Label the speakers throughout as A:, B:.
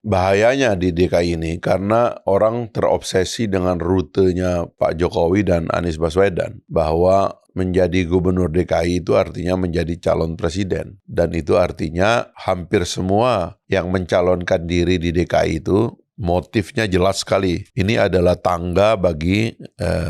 A: bahayanya di DKI ini karena orang terobsesi dengan rutenya Pak Jokowi dan Anies Baswedan, bahwa menjadi gubernur DKI itu artinya menjadi calon presiden. Dan itu artinya hampir semua yang mencalonkan diri di DKI itu motifnya jelas sekali. Ini adalah tangga bagi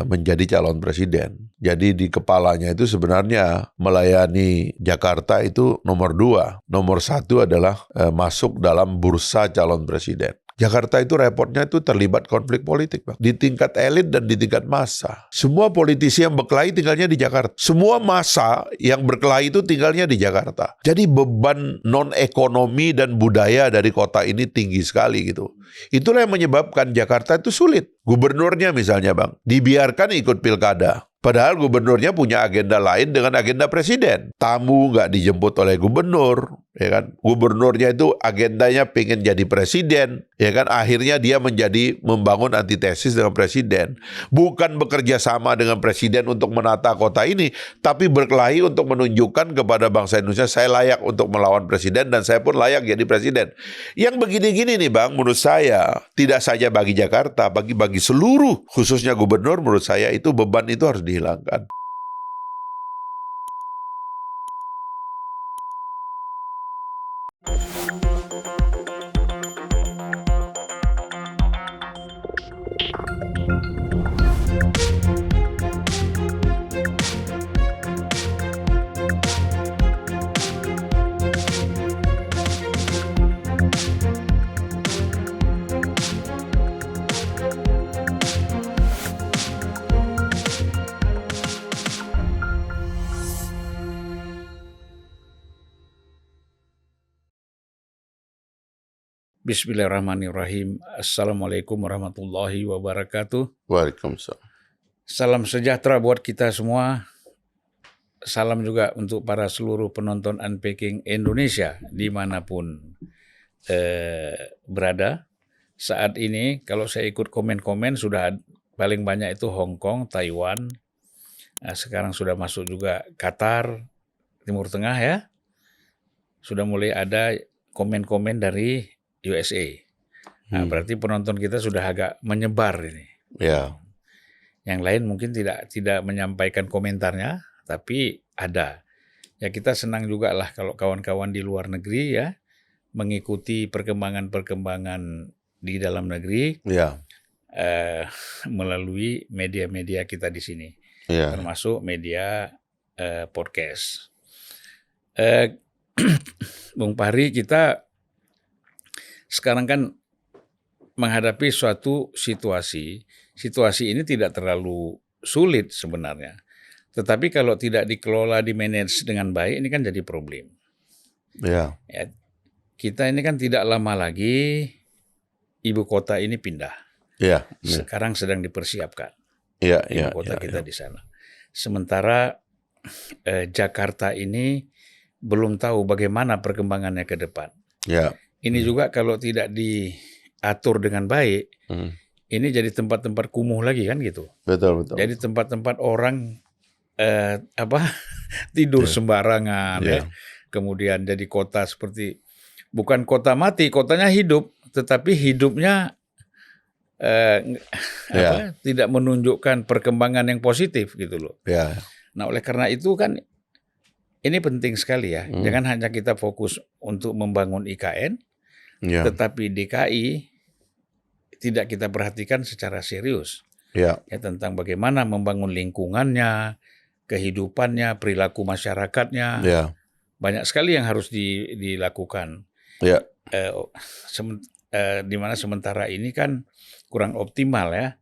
A: menjadi calon presiden. Jadi di kepalanya itu sebenarnya melayani Jakarta itu nomor 2. Nomor 1 adalah masuk dalam bursa calon presiden. Jakarta itu repotnya itu terlibat konflik politik, Bang. Di tingkat elit dan di tingkat massa. Semua politisi yang berkelahi tinggalnya di Jakarta. Semua massa yang berkelahi itu tinggalnya di Jakarta. Jadi beban non-ekonomi dan budaya dari kota ini tinggi sekali gitu. Itulah yang menyebabkan Jakarta itu sulit. Gubernurnya misalnya, Bang, dibiarkan ikut pilkada. Padahal gubernurnya punya agenda lain dengan agenda presiden. Tamu nggak dijemput oleh gubernur, ya kan? Gubernurnya itu agendanya pengen jadi presiden, ya kan? Akhirnya dia membangun antitesis dengan presiden. Bukan bekerja sama dengan presiden untuk menata kota ini, tapi berkelahi untuk menunjukkan kepada bangsa Indonesia, saya layak untuk melawan presiden dan saya pun layak jadi presiden. Yang begini-gini nih, Bang, menurut saya tidak saja bagi Jakarta, bagi seluruh, khususnya gubernur, menurut saya itu beban itu harus dihilangkan.
B: Bismillahirrahmanirrahim. Assalamualaikum warahmatullahi wabarakatuh.
A: Waalaikumsalam.
B: Salam sejahtera buat kita semua. Salam juga untuk para seluruh penonton Unpacking Indonesia dimanapun berada. Saat ini kalau saya ikut komen-komen sudah paling banyak itu Hong Kong, Taiwan. Sekarang sudah masuk juga Qatar, Timur Tengah ya. Sudah mulai ada komen-komen dari USA. Nah, berarti penonton kita sudah agak menyebar ini.
A: Ya.
B: Yang lain mungkin tidak menyampaikan komentarnya, tapi ada. Ya kita senang juga lah kalau kawan-kawan di luar negeri ya mengikuti perkembangan-perkembangan di dalam negeri.
A: Ya.
B: Melalui media-media kita di sini.
A: Ya.
B: Termasuk media podcast. Bung Fahri, kita sekarang kan menghadapi suatu situasi. Situasi ini tidak terlalu sulit sebenarnya. Tetapi kalau tidak dikelola, dimanage dengan baik, ini kan jadi problem.
A: Ya.
B: Ya, kita ini kan tidak lama lagi ibu kota ini pindah.
A: Ya.
B: Sekarang sedang dipersiapkan.
A: Ya.
B: Ibu kota kita di sana. Sementara Jakarta ini belum tahu bagaimana perkembangannya ke depan.
A: Ya.
B: Ini juga kalau tidak diatur dengan baik, ini jadi tempat-tempat kumuh lagi kan gitu.
A: Betul.
B: Jadi tempat-tempat orang tidur sembarangan, ya. Kemudian jadi kota seperti bukan kota mati, kotanya hidup, tetapi hidupnya tidak menunjukkan perkembangan yang positif gitu loh.
A: Ya.
B: Nah oleh karena itu kan ini penting sekali ya. Jangan hanya kita fokus untuk membangun IKN, tetapi DKI tidak kita perhatikan secara serius. Ya, tentang bagaimana membangun lingkungannya, kehidupannya, perilaku masyarakatnya. Banyak sekali yang harus dilakukan. Di mana sementara ini kan kurang optimal ya.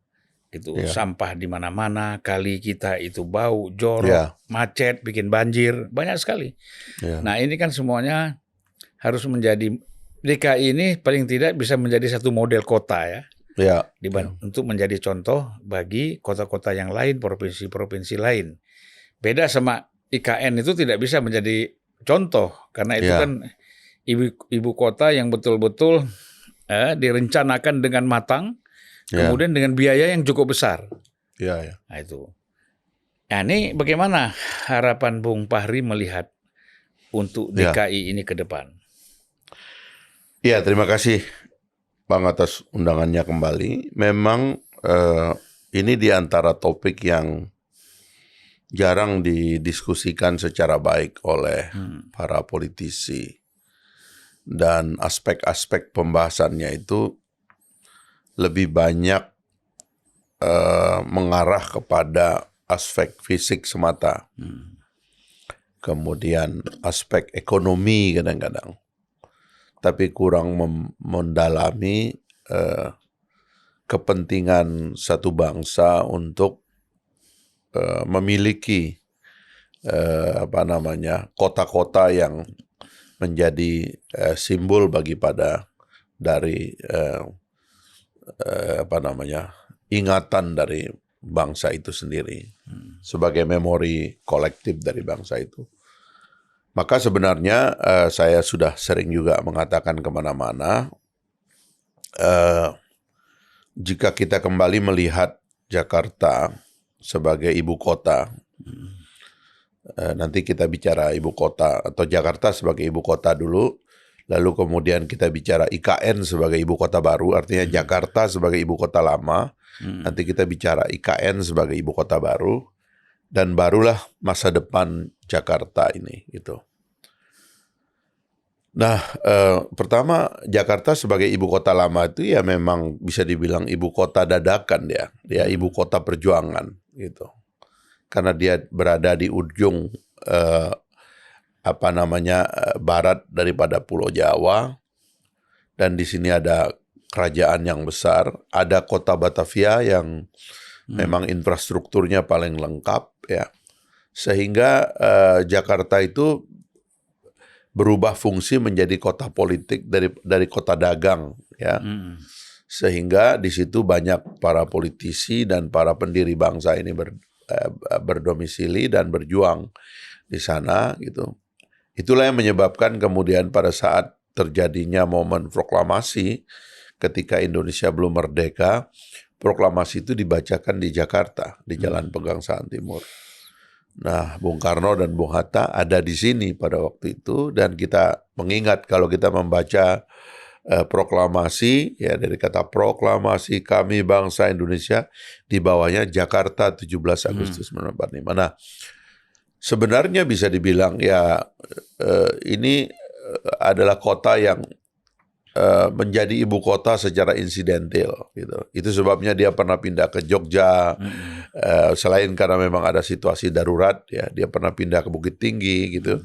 B: Gitu. Sampah di mana-mana, kali kita itu bau, jorok, macet, bikin banjir, banyak sekali. Nah ini kan semuanya harus menjadi, DKI ini paling tidak bisa menjadi satu model kota ya, untuk menjadi contoh bagi kota-kota yang lain, provinsi-provinsi lain. Beda sama IKN itu tidak bisa menjadi contoh, karena itu kan ibu kota yang betul-betul direncanakan dengan matang, kemudian dengan biaya yang cukup besar. Nah itu. Nah ini bagaimana harapan Bung Fahri melihat untuk DKI ini ke depan?
A: Ya, terima kasih Bang atas undangannya kembali. Memang ini di antara topik yang jarang didiskusikan secara baik oleh para politisi. Dan aspek-aspek pembahasannya itu lebih banyak mengarah kepada aspek fisik semata. Kemudian aspek ekonomi kadang-kadang. Tapi kurang mendalami kepentingan satu bangsa untuk memiliki kota-kota yang menjadi simbol dari ingatan dari bangsa itu sendiri sebagai memori kolektif dari bangsa itu. Maka sebenarnya saya sudah sering juga mengatakan kemana-mana, jika kita kembali melihat Jakarta sebagai ibu kota, nanti kita bicara ibu kota atau Jakarta sebagai ibu kota dulu, lalu kemudian kita bicara IKN sebagai ibu kota baru, artinya Jakarta sebagai ibu kota lama, nanti kita bicara IKN sebagai ibu kota baru, dan barulah masa depan Jakarta ini gitu. Nah, pertama Jakarta sebagai ibu kota lama itu ya memang bisa dibilang ibu kota dadakan dia ibu kota perjuangan gitu. Karena dia berada di ujung barat daripada Pulau Jawa, dan di sini ada kerajaan yang besar, ada kota Batavia yang memang infrastrukturnya paling lengkap ya, sehingga Jakarta itu berubah fungsi menjadi kota politik dari kota dagang ya. Sehingga di situ banyak para politisi dan para pendiri bangsa ini berdomisili dan berjuang di sana gitu. Itulah yang menyebabkan kemudian pada saat terjadinya momen proklamasi ketika Indonesia belum merdeka, proklamasi itu dibacakan di Jakarta di Jalan Pegangsaan Timur. Nah, Bung Karno dan Bung Hatta ada di sini pada waktu itu, dan kita mengingat kalau kita membaca proklamasi, ya dari kata proklamasi kami bangsa Indonesia, di bawahnya Jakarta 17 Agustus 1945. Nah, sebenarnya bisa dibilang ya ini adalah kota yang menjadi ibu kota secara insidental gitu. Itu sebabnya dia pernah pindah ke Jogja, selain karena memang ada situasi darurat ya, dia pernah pindah ke Bukit Tinggi gitu.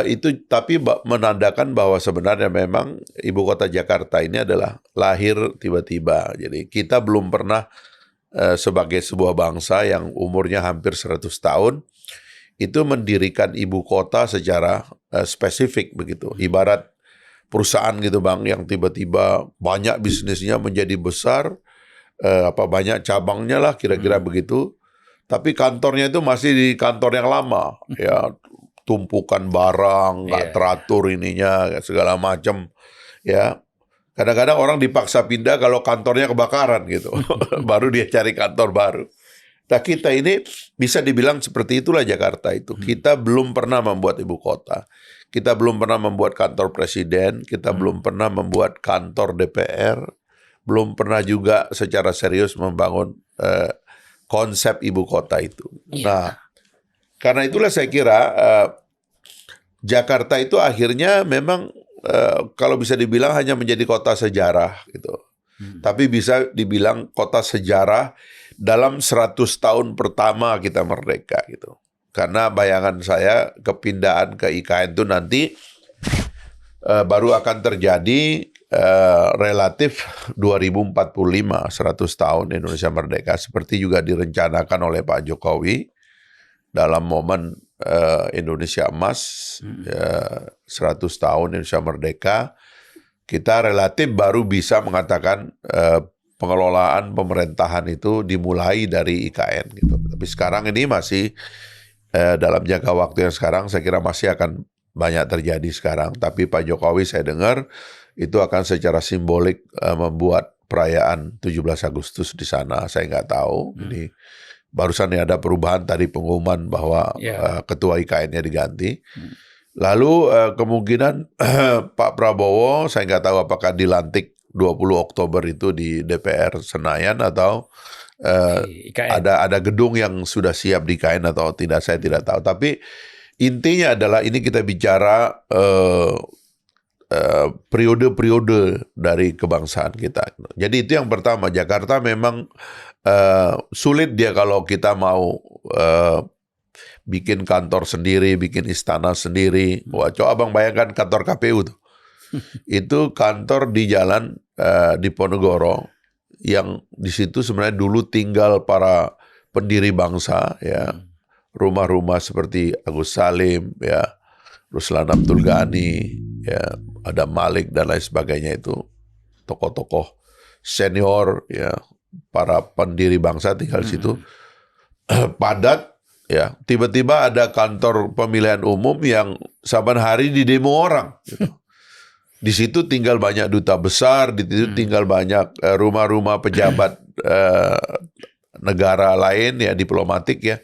A: Itu tapi menandakan bahwa sebenarnya memang ibu kota Jakarta ini adalah lahir tiba-tiba. Jadi kita belum pernah sebagai sebuah bangsa yang umurnya hampir 100 tahun itu mendirikan ibu kota secara spesifik begitu. Ibarat perusahaan gitu Bang, yang tiba-tiba banyak bisnisnya menjadi besar, banyak cabangnya lah kira-kira begitu, tapi kantornya itu masih di kantor yang lama, ya tumpukan barang, nggak teratur ininya, segala macam, ya. Kadang-kadang orang dipaksa pindah kalau kantornya kebakaran gitu, baru dia cari kantor baru. Nah kita ini bisa dibilang seperti itulah Jakarta itu. Kita belum pernah membuat ibu kota. Kita belum pernah membuat kantor presiden, kita belum pernah membuat kantor DPR, belum pernah juga secara serius membangun konsep ibu kota itu. Nah, karena itulah saya kira Jakarta itu akhirnya memang kalau bisa dibilang hanya menjadi kota sejarah gitu. Tapi bisa dibilang kota sejarah dalam 100 tahun pertama kita merdeka gitu. Karena bayangan saya kepindahan ke IKN itu nanti baru akan terjadi relatif 2045, 100 tahun Indonesia merdeka. Seperti juga direncanakan oleh Pak Jokowi dalam momen Indonesia Emas, 100 tahun Indonesia merdeka. Kita relatif baru bisa mengatakan pengelolaan pemerintahan itu dimulai dari IKN gitu. Tapi sekarang ini masih dalam jangka waktu yang sekarang saya kira masih akan banyak terjadi sekarang. Tapi Pak Jokowi saya dengar itu akan secara simbolik membuat perayaan 17 Agustus di sana. Saya nggak tahu. Ini barusan ada perubahan tadi pengumuman bahwa ketua IKN-nya diganti. Lalu kemungkinan Pak Prabowo saya nggak tahu apakah dilantik 20 Oktober itu di DPR Senayan atau ada gedung yang sudah siap di IKN atau tidak, saya tidak tahu. Tapi intinya adalah ini kita bicara periode-periode dari kebangsaan kita. Jadi itu yang pertama, Jakarta memang sulit dia kalau kita mau bikin kantor sendiri, bikin istana sendiri. Wah, coba Abang bayangkan kantor KPU tuh. Itu kantor di jalan di Ponegoro yang di situ sebenarnya dulu tinggal para pendiri bangsa, ya, rumah-rumah seperti Agus Salim, ya, Ruslan Abdul Ghani, ya, ada Malik dan lain sebagainya, itu tokoh-tokoh senior, ya, para pendiri bangsa tinggal di situ. Padat, ya, tiba-tiba ada kantor pemilihan umum yang saban hari di demo orang, gitu. Di situ tinggal banyak duta besar, di situ tinggal banyak rumah-rumah pejabat negara lain, ya, diplomatik, ya.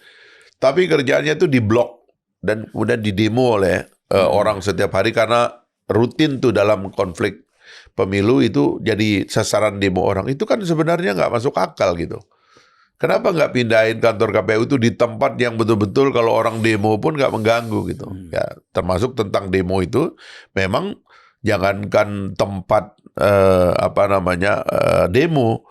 A: Tapi kerjaannya itu diblok dan kemudian didemo oleh orang setiap hari karena rutin tuh dalam konflik pemilu itu jadi sasaran demo orang. Itu kan sebenarnya nggak masuk akal gitu. Kenapa nggak pindahin kantor KPU itu di tempat yang betul-betul kalau orang demo pun nggak mengganggu gitu. Ya, termasuk tentang demo itu memang jangankan tempat demo,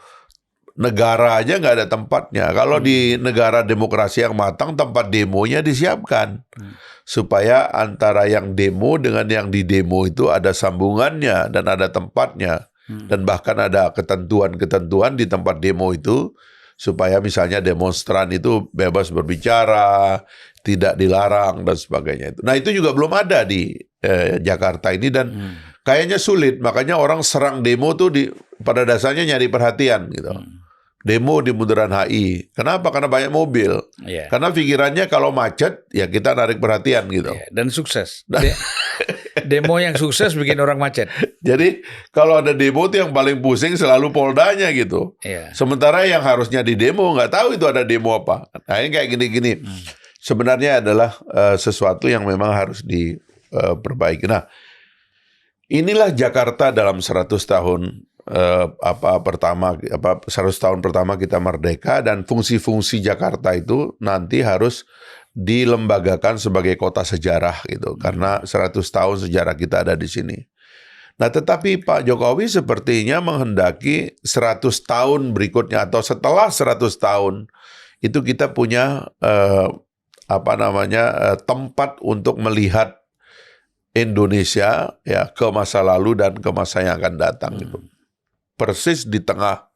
A: negara aja nggak ada tempatnya. Kalau di negara demokrasi yang matang, tempat demonya disiapkan supaya antara yang demo dengan yang didemo itu ada sambungannya dan ada tempatnya, dan bahkan ada ketentuan-ketentuan di tempat demo itu supaya misalnya demonstran itu bebas berbicara, tidak dilarang dan sebagainya. Nah itu juga belum ada di Jakarta ini dan kayaknya sulit. Makanya orang serang demo tuh pada dasarnya nyari perhatian gitu. Demo di Bundaran HI. Kenapa? Karena banyak mobil. Karena pikirannya kalau macet ya kita narik perhatian gitu.
B: Dan sukses. Demo yang sukses bikin orang macet.
A: Jadi kalau ada demo tuh yang paling pusing selalu Poldanya gitu. Sementara yang harusnya di demo nggak tahu itu ada demo apa. Nah ini kayak gini-gini. Sebenarnya adalah sesuatu yang memang harus diperbaiki. Nah, inilah Jakarta dalam 100 tahun 100 tahun pertama kita merdeka, dan fungsi-fungsi Jakarta itu nanti harus dilembagakan sebagai kota sejarah gitu. Karena 100 tahun sejarah kita ada di sini. Nah, tetapi Pak Jokowi sepertinya menghendaki 100 tahun berikutnya atau setelah 100 tahun itu kita punya tempat untuk melihat Indonesia ya ke masa lalu dan ke masa yang akan datang gitu. Persis di tengah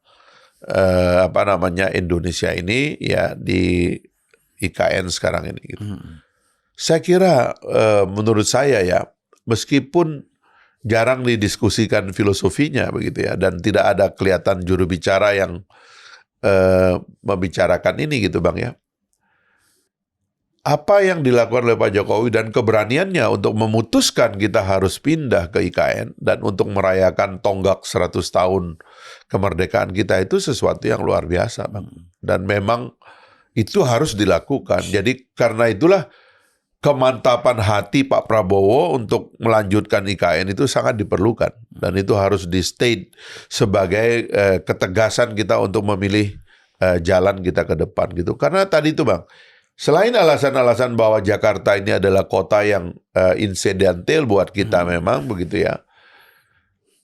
A: Indonesia ini ya di IKN sekarang ini gitu. Saya kira menurut saya ya, meskipun jarang didiskusikan filosofinya begitu ya, dan tidak ada kelihatan juru bicara yang membicarakan ini gitu Bang ya. Apa yang dilakukan oleh Pak Jokowi dan keberaniannya untuk memutuskan kita harus pindah ke IKN dan untuk merayakan tonggak 100 tahun kemerdekaan kita itu sesuatu yang luar biasa, Bang. Dan memang itu harus dilakukan. Jadi karena itulah kemantapan hati Pak Prabowo untuk melanjutkan IKN itu sangat diperlukan. Dan itu harus di-state sebagai ketegasan kita untuk memilih jalan kita ke depan gitu. Karena tadi itu Bang, selain alasan-alasan bahwa Jakarta ini adalah kota yang insidental buat kita memang begitu ya,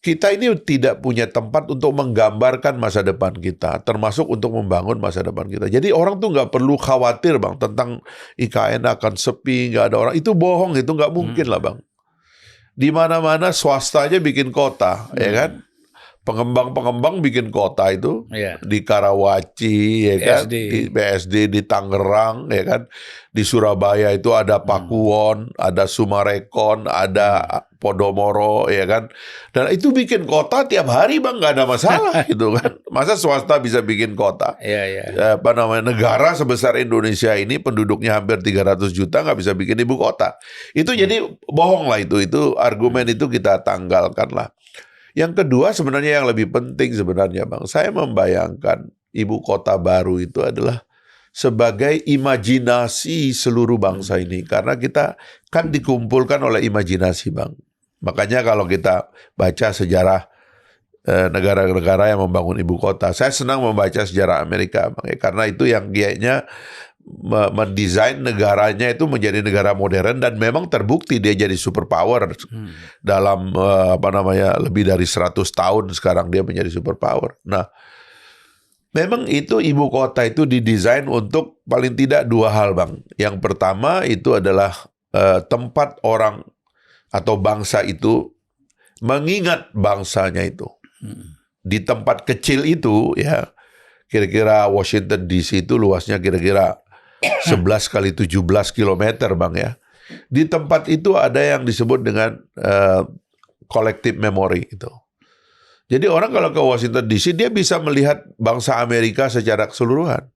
A: kita ini tidak punya tempat untuk menggambarkan masa depan kita, termasuk untuk membangun masa depan kita. Jadi orang tuh nggak perlu khawatir Bang tentang IKN akan sepi, nggak ada orang. Itu bohong, itu nggak mungkin lah Bang. Di mana-mana swasta aja bikin kota, ya kan? Pengembang-pengembang bikin kota itu di Karawaci, ya kan, di BSD di Tangerang, ya kan, di Surabaya itu ada Pakuwon, ada Sumarekon, ada Podomoro, ya kan, dan itu bikin kota tiap hari Bang, nggak ada masalah gitu kan. Masa swasta bisa bikin kota? Negara sebesar Indonesia ini penduduknya hampir 300 juta nggak bisa bikin ibu kota. Itu jadi bohong lah itu argumen itu kita tanggalkan lah. Yang kedua sebenarnya yang lebih penting sebenarnya Bang, saya membayangkan ibu kota baru itu adalah sebagai imajinasi seluruh bangsa ini. Karena kita kan dikumpulkan oleh imajinasi Bang. Makanya kalau kita baca sejarah negara-negara yang membangun ibu kota. Saya senang membaca sejarah Amerika, Bang, ya, karena itu yang kayaknya mendesain negaranya itu menjadi negara modern dan memang terbukti dia jadi superpower dalam lebih dari 100 tahun sekarang dia menjadi superpower. Nah, memang itu ibu kota itu didesain untuk paling tidak dua hal, Bang. Yang pertama itu adalah tempat orang atau bangsa itu mengingat bangsanya itu. Di tempat kecil itu ya, kira-kira Washington DC itu luasnya kira-kira 11 kali 17 kilometer, Bang, ya. Di tempat itu ada yang disebut dengan collective memory itu. Jadi orang kalau ke Washington DC dia bisa melihat bangsa Amerika secara keseluruhan.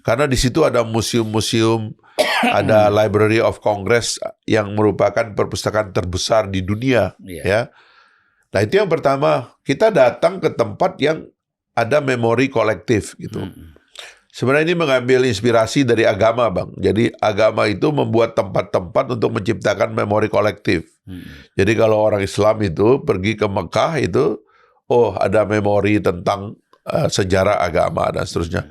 A: Karena di situ ada museum-museum, ada Library of Congress yang merupakan perpustakaan terbesar di dunia, ya. Nah, itu yang pertama, kita datang ke tempat yang ada memori kolektif gitu. Sebenarnya ini mengambil inspirasi dari agama, Bang. Jadi agama itu membuat tempat-tempat untuk menciptakan memori kolektif. Jadi kalau orang Islam itu pergi ke Mekah itu, ada memori tentang sejarah agama dan seterusnya.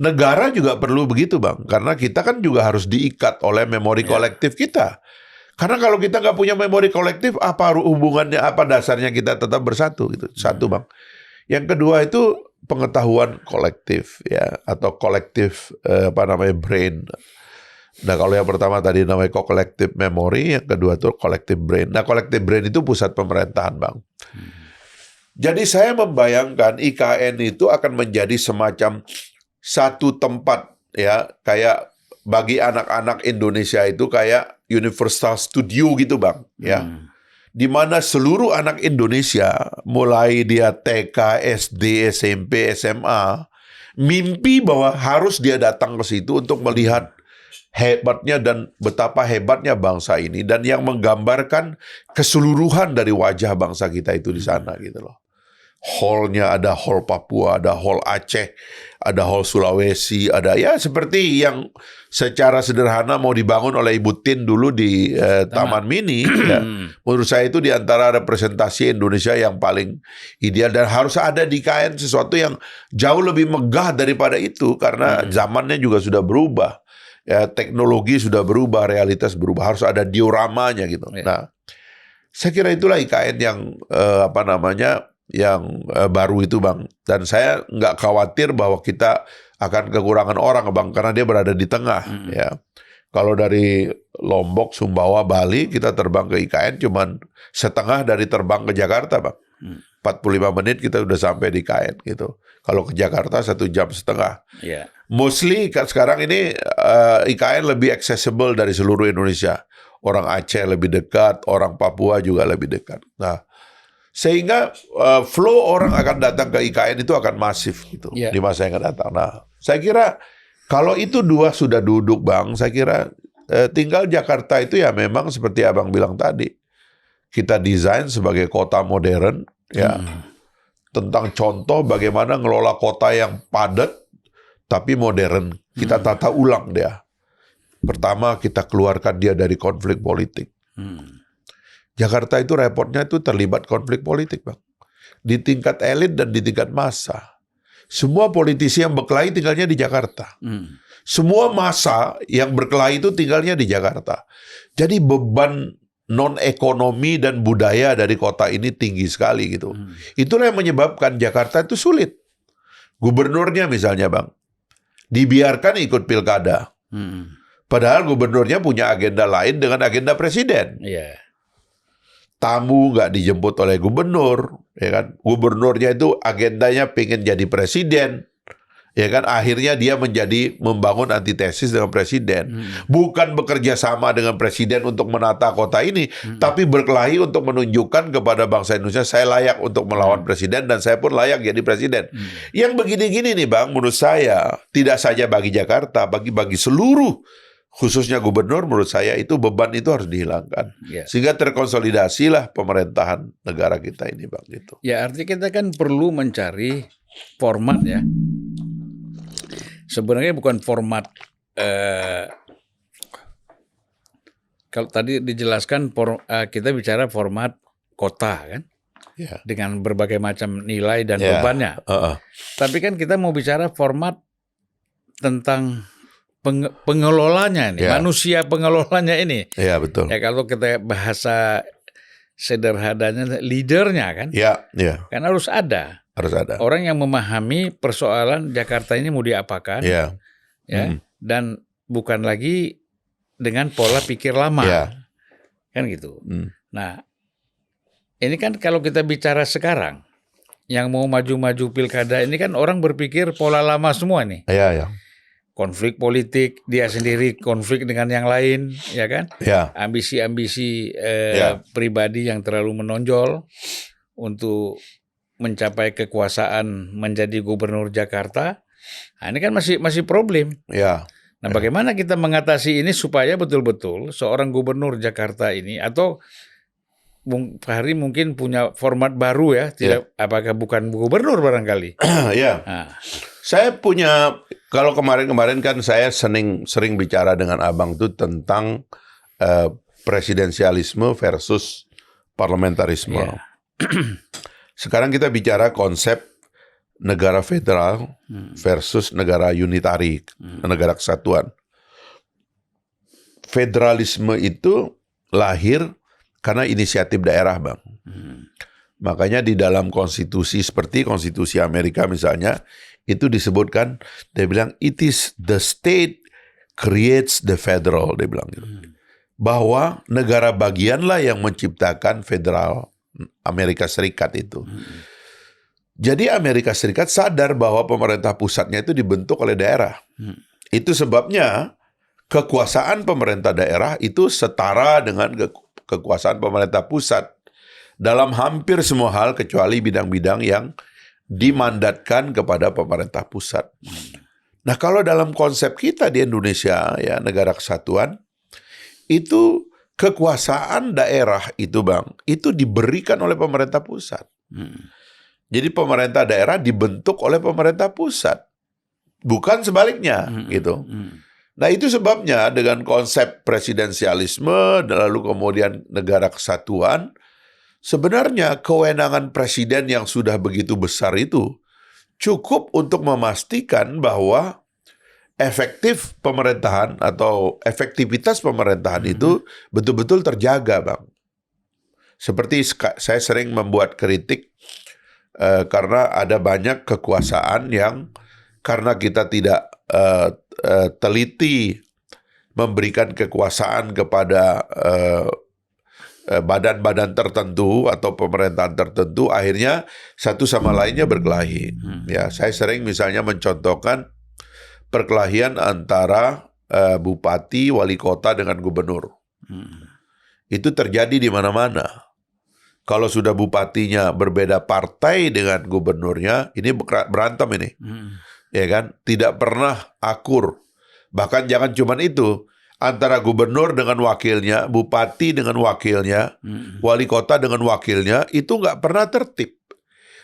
A: Negara juga perlu begitu, Bang. Karena kita kan juga harus diikat oleh memori kolektif kita. Karena kalau kita nggak punya memori kolektif, apa hubungannya, apa dasarnya kita tetap bersatu gitu. Satu, Bang. Yang kedua itu pengetahuan kolektif, ya, atau kolektif brain. Nah, kalau yang pertama tadi namanya collective memory, yang kedua itu collective brain. Nah, collective brain itu pusat pemerintahan, Bang. Jadi saya membayangkan IKN itu akan menjadi semacam satu tempat, ya, kayak bagi anak-anak Indonesia itu kayak Universal Studio gitu, Bang, ya. Di mana seluruh anak Indonesia, mulai dia TK, SD, SMP, SMA, mimpi bahwa harus dia datang ke situ untuk melihat hebatnya dan betapa hebatnya bangsa ini, dan yang menggambarkan keseluruhan dari wajah bangsa kita itu di sana gitu loh. Hall-nya ada hall Papua, ada hall Aceh, ada hall Sulawesi, ada ya seperti yang secara sederhana mau dibangun oleh Ibu Tin dulu di Taman Mini. Ya. Menurut saya itu di antara representasi Indonesia yang paling ideal, dan harus ada di IKN sesuatu yang jauh lebih megah daripada itu karena zamannya juga sudah berubah. Ya, teknologi sudah berubah, realitas berubah, harus ada dioramanya gitu. Nah, saya kira itulah IKN yang yang baru itu, Bang. Dan saya nggak khawatir bahwa kita akan kekurangan orang, Bang, karena dia berada di tengah. Ya. Kalau dari Lombok, Sumbawa, Bali, kita terbang ke IKN cuman setengah dari terbang ke Jakarta, Bang. 45 menit kita udah sampai di IKN gitu. Kalau ke Jakarta 1 jam setengah. Mostly sekarang ini IKN lebih accessible dari seluruh Indonesia. Orang Aceh lebih dekat, orang Papua juga lebih dekat. Nah, sehingga flow orang akan datang ke IKN itu akan masif gitu di masa yang akan datang. Nah, saya kira kalau itu dua sudah duduk, Bang, saya kira tinggal Jakarta itu ya memang seperti Abang bilang tadi, kita desain sebagai kota modern, ya, tentang contoh bagaimana ngelola kota yang padat tapi modern. Kita tata ulang dia. Pertama kita keluarkan dia dari konflik politik. Jakarta itu repotnya itu terlibat konflik politik, Bang. Di tingkat elit dan di tingkat massa. Semua politisi yang berkelahi tinggalnya di Jakarta. Semua massa yang berkelahi itu tinggalnya di Jakarta. Jadi beban non-ekonomi dan budaya dari kota ini tinggi sekali gitu. Itulah yang menyebabkan Jakarta itu sulit. Gubernurnya misalnya, Bang, dibiarkan ikut pilkada. Padahal gubernurnya punya agenda lain dengan agenda presiden. Tamu nggak dijemput oleh gubernur, ya kan? Gubernurnya itu agendanya pengen jadi presiden, ya kan? Akhirnya dia membangun antitesis dengan presiden, bukan bekerja sama dengan presiden untuk menata kota ini, tapi berkelahi untuk menunjukkan kepada bangsa Indonesia saya layak untuk melawan presiden dan saya pun layak jadi presiden. Yang begini-gini nih, Bang, menurut saya tidak saja bagi Jakarta, bagi seluruh, khususnya gubernur, menurut saya itu beban itu harus dihilangkan. Sehingga terkonsolidasilah pemerintahan negara kita ini, Bang, gitu.
B: Ya, artinya kita kan perlu mencari format, ya. Sebenarnya bukan format, kalau tadi dijelaskan kita bicara format kota, kan. dengan berbagai macam nilai dan bebannya. Tapi kan kita mau bicara format tentang pengelolanya ini, manusia pengelolanya ini.
A: Iya, betul.
B: Ya kalau kita bahasa sederhananya leadernya kan. Kan harus ada. Orang yang memahami persoalan Jakarta ini mau diapakan. Dan bukan lagi dengan pola pikir lama. Kan gitu. Nah, ini kan kalau kita bicara sekarang, yang mau maju-maju pilkada ini kan orang berpikir pola lama semua nih. Konflik politik, dia sendiri konflik dengan yang lain, ya kan? Ambisi-ambisi pribadi yang terlalu menonjol untuk mencapai kekuasaan menjadi gubernur Jakarta. Nah, ini kan masih problem. Nah, bagaimana kita mengatasi ini supaya betul-betul seorang gubernur Jakarta ini, atau Bung Fahri mungkin punya format baru ya, apakah bukan gubernur barangkali?
A: Saya punya, kalau kemarin-kemarin kan saya sering bicara dengan Abang tuh tentang presidensialisme versus parlamentarisme. Sekarang kita bicara konsep negara federal versus negara unitari, negara kesatuan. Federalisme itu lahir karena inisiatif daerah, Bang. Makanya di dalam konstitusi seperti konstitusi Amerika misalnya, itu disebutkan, dia bilang, it is the state creates the federal, dia bilang gitu. Bahwa negara bagianlah yang menciptakan federal Amerika Serikat itu. Jadi Amerika Serikat sadar bahwa pemerintah pusatnya itu dibentuk oleh daerah. Itu sebabnya kekuasaan pemerintah daerah itu setara dengan kekuasaan pemerintah pusat dalam hampir semua hal kecuali bidang-bidang yang dimandatkan kepada pemerintah pusat. Nah, kalau dalam konsep kita di Indonesia, ya negara kesatuan, itu kekuasaan daerah itu, Bang, itu diberikan oleh pemerintah pusat. Jadi pemerintah daerah dibentuk oleh pemerintah pusat, bukan sebaliknya, gitu. Nah, itu sebabnya dengan konsep presidensialisme, lalu kemudian negara kesatuan, sebenarnya kewenangan presiden yang sudah begitu besar itu cukup untuk memastikan bahwa efektif pemerintahan atau efektivitas pemerintahan itu betul-betul terjaga, Bang. Seperti saya sering membuat kritik karena ada banyak kekuasaan yang karena kita tidak teliti memberikan kekuasaan kepada badan-badan tertentu atau pemerintahan tertentu, akhirnya satu sama lainnya berkelahi. Ya, saya sering misalnya mencontohkan perkelahian antara bupati, wali kota dengan gubernur. Itu terjadi di mana-mana. Kalau sudah bupatinya berbeda partai dengan gubernurnya, ini berantem ini. Ya kan? Tidak pernah akur. Bahkan jangan cuma itu, antara gubernur dengan wakilnya, bupati dengan wakilnya, wali kota dengan wakilnya, itu nggak pernah tertib.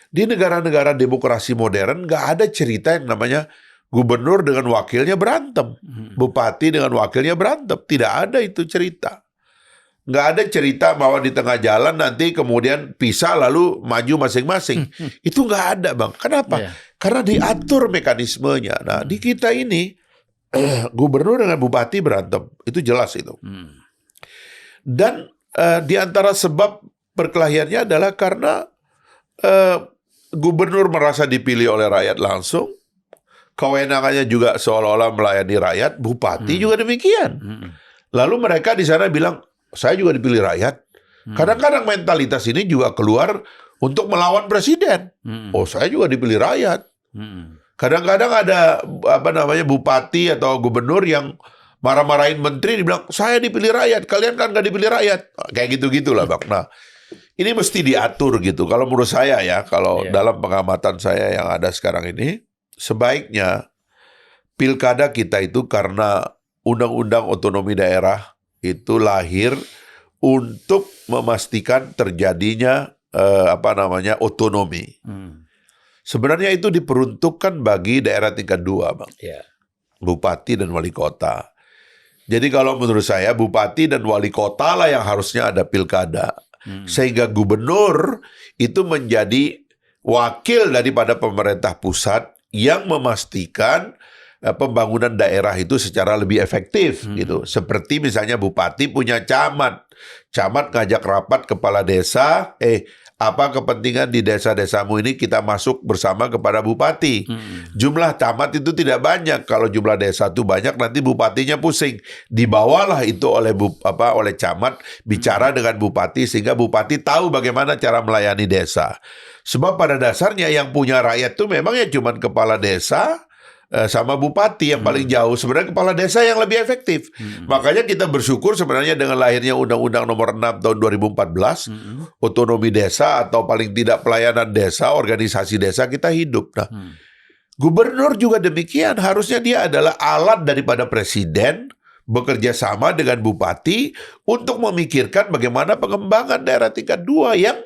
A: Di negara-negara demokrasi modern nggak ada cerita yang namanya gubernur dengan wakilnya berantem, bupati dengan wakilnya berantem. Tidak ada itu cerita. Nggak ada cerita bahwa di tengah jalan nanti kemudian pisah lalu maju masing-masing. Itu nggak ada, Bang. Kenapa? Karena diatur mekanismenya. Nah, di kita ini gubernur dengan bupati berantem. Itu jelas itu. Dan di antara sebab perkelahiannya adalah karena gubernur merasa dipilih oleh rakyat langsung. Kewenangannya juga seolah-olah melayani rakyat. Bupati juga demikian. Lalu mereka di sana bilang, saya juga dipilih rakyat. Kadang-kadang mentalitas ini juga keluar untuk melawan presiden. Oh, saya juga dipilih rakyat. Kadang-kadang ada bupati atau gubernur yang marah-marahin menteri, dibilang saya dipilih rakyat, kalian kan nggak dipilih rakyat. Kayak gitu-gitulah, Bang. Nah, ini mesti diatur gitu. Kalau menurut saya ya, kalau dalam pengamatan saya yang ada sekarang ini, sebaiknya pilkada kita itu karena undang-undang otonomi daerah itu lahir untuk memastikan terjadinya otonomi. Sebenarnya itu diperuntukkan bagi daerah tingkat 2, Bang. Bupati dan wali kota. Jadi kalau menurut saya bupati dan wali kota lah yang harusnya ada pilkada. Sehingga gubernur itu menjadi wakil daripada pemerintah pusat yang memastikan pembangunan daerah itu secara lebih efektif gitu. Seperti misalnya bupati punya camat. Camat ngajak rapat kepala desa, apa kepentingan di desa-desamu ini kita masuk bersama kepada bupati. Jumlah camat itu tidak banyak. Kalau jumlah desa itu banyak nanti bupatinya pusing. Dibawalah itu oleh oleh camat bicara dengan bupati sehingga bupati tahu bagaimana cara melayani desa. Sebab pada dasarnya yang punya rakyat itu memang ya cuma kepala desa sama bupati yang paling jauh. Sebenarnya kepala desa yang lebih efektif. Makanya kita bersyukur sebenarnya dengan lahirnya Undang-Undang Nomor 6 tahun 2014, otonomi desa atau paling tidak pelayanan desa, organisasi desa kita hidup. Nah, gubernur juga demikian. Harusnya dia adalah alat daripada presiden bekerja sama dengan bupati untuk memikirkan bagaimana pengembangan daerah tingkat 2 yang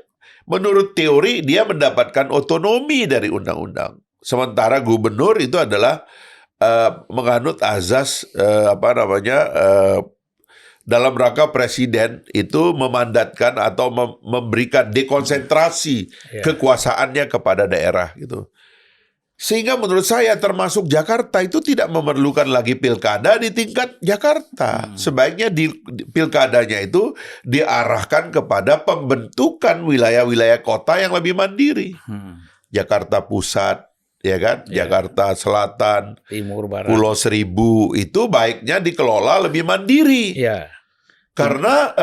A: menurut teori dia mendapatkan otonomi dari undang-undang. Sementara gubernur itu adalah menganut azas dalam rangka presiden itu memandatkan atau memberikan dekonsentrasi kekuasaannya kepada daerah gitu. Sehingga menurut saya termasuk Jakarta itu tidak memerlukan lagi pilkada di tingkat Jakarta. Sebaiknya di pilkadanya itu diarahkan kepada pembentukan wilayah-wilayah kota yang lebih mandiri. Jakarta Pusat, ya kan? Jakarta Selatan,
B: Timur, Barat,
A: Pulau Seribu itu baiknya dikelola lebih mandiri. Karena